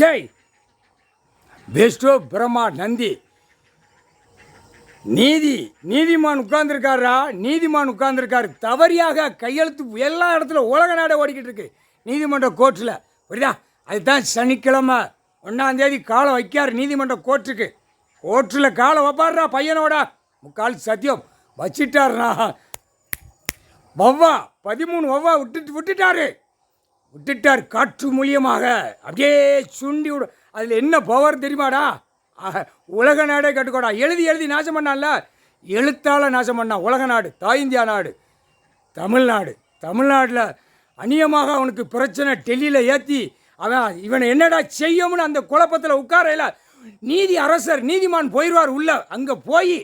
ஷேய் Bairstow Brahma Nandi நீதிமான் உட்கார்ந்துருக்காரா, நீதிமான் உட்கார்ந்துருக்காரு. தவறியாக கையெழுத்து எல்லா இடத்துல உலக நாடே ஓடிக்கிட்டு இருக்கு நீதிமன்ற கோர்ட்டில், புரியுதா? அதுதான் சனிக்கிழமை 1ஆம் தேதி காலை வைக்கார் நீதிமன்ற கோர்ட்டில் காலை வைப்பாடுறா பையனோட. முக்கால் சத்தியம் வச்சிட்டாருண்ணா. வவ்வா 13 வவ்வா விட்டுட்டார் காற்று மூலியமாக அப்படியே சுண்டி விடும். அதில் என்ன பவர் தெரியுமாடா? உலக நாடே கட்டுக்கோடா. எழுதி நாசம் பண்ணான்ல, எழுத்தால் நாசம் பண்ணான். உலக நாடு, தாய் இந்தியா நாடு, தமிழ்நாட்டில் அநியமாக அவனுக்கு பிரச்சனை டெல்லியில் ஏற்றி அவன் இவனை என்னடா செய்யும்னு அந்த குழப்பத்தில் உட்காரையில் நீதிமான் போயிடுவார் உள்ள. அங்கே போய்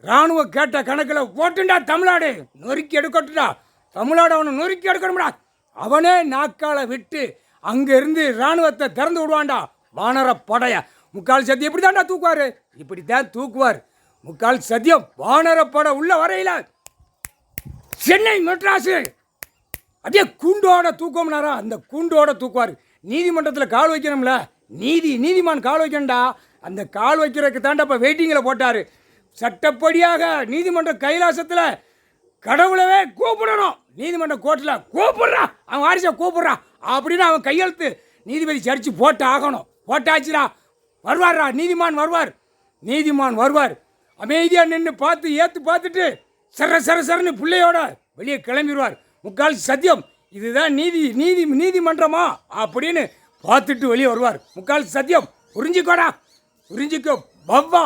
இராணுவ கேட்ட கணக்கில் போட்டுண்டா தமிழ்நாடு நொறுக்கி எடுக்கட்டுடா. தமிழ்நாடு அவனை நொறுக்கி எடுக்கணும்டா. அவனே நாக்கால விட்டு அங்கேருந்து இராணுவத்தை திறந்து விடுவான்டா. வானர படைய முக்கால் சத்தியம் இப்படி தான்டா தூக்குவார், இப்படி தான் தூக்குவார். முக்கால் சத்தியம் வானர படை உள்ள வரையில் சென்னை மெட்ராஸு அப்படியே கூண்டோட தூக்கம்னாரா, அந்த கூண்டோட தூக்குவார். நீதிமன்றத்தில் கால் வைக்கணும்ல, நீதிமான் கால் வைக்கணும்டா. அந்த கால் வைக்கிறதுக்கு தாண்டா இப்போ வெயிட்டிங்கில் போட்டார். சட்டப்படியாக நீதிமன்ற கைலாசத்தில் கடவுளவே கூப்பிடணும். நீதிமன்ற கோர்ட்டில் கூப்பிட்றான், அவன் வாரிசை கூப்பிட்றான் அப்படின்னு அவன் கையெழுத்து நீதிபதி சரிச்சு போட்டு ஆகணும். போட்டாச்சுடா, வருவார்ரா நீதிமான் வருவார். அமைதியாக நின்று பார்த்துட்டு சரன்னு பிள்ளையோட வெளியே கிளம்பிடுவார். முக்கால் சத்தியம் இதுதான் நீதிமன்றமா அப்படின்னு பார்த்துட்டு வெளியே வருவார். முக்கால் சத்தியம் புரிஞ்சிக்கோ பவ்வா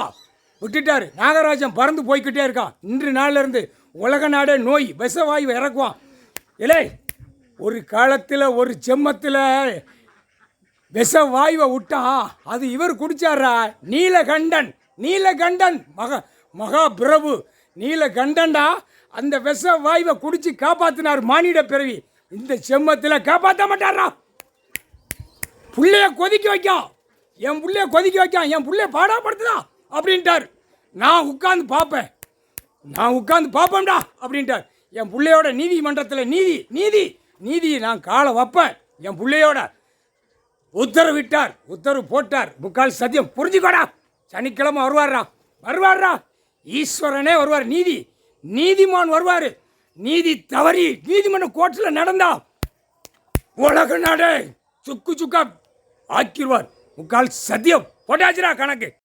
விட்டுட்டார். நாகராஜன் பறந்து போய்கிட்டே இருக்கான். இன்று நாளிலிருந்து உலக நாடே நோய் விஷவாயு இறக்குவான். இல்லை, ஒரு காலத்தில் ஒரு செம்மத்தில் விஷவாயுவை விட்டான், அது இவர் குடிச்சாரா. நீலகண்டன் மகாபிரபு நீலகண்டன்டா அந்த விஷவாயுவை குடிச்சு காப்பாற்றினார் மானிட பிறவி. இந்த செம்மத்தில் காப்பாற்ற மாட்டாரா. புள்ளைய கொதிக்க வைக்கான், என் புள்ளைய பாடாப்படுத்துதான் அப்படின்ட்டார். நான் உட்காந்து பார்ப்பேன்டா அப்படின்ட்டார். என் பிள்ளையோட நீதிமன்றத்தில் நீதி நான் காலை வைப்பேன். என் பிள்ளையோட உத்தரவு போட்டார். முக்கால் சத்தியம் புரிஞ்சுக்கோடா. சனிக்கிழமை வருவார்ரா. ஈஸ்வரனே வருவார். நீதிமான் வருவார். நீதி தவறி நீதிமன்ற கோர்ட்டில் நடந்தா உலக நாடே சுக்கா ஆக்கிடுவார். முக்கால் சத்தியம் போட்டாச்சுடா கணக்கு.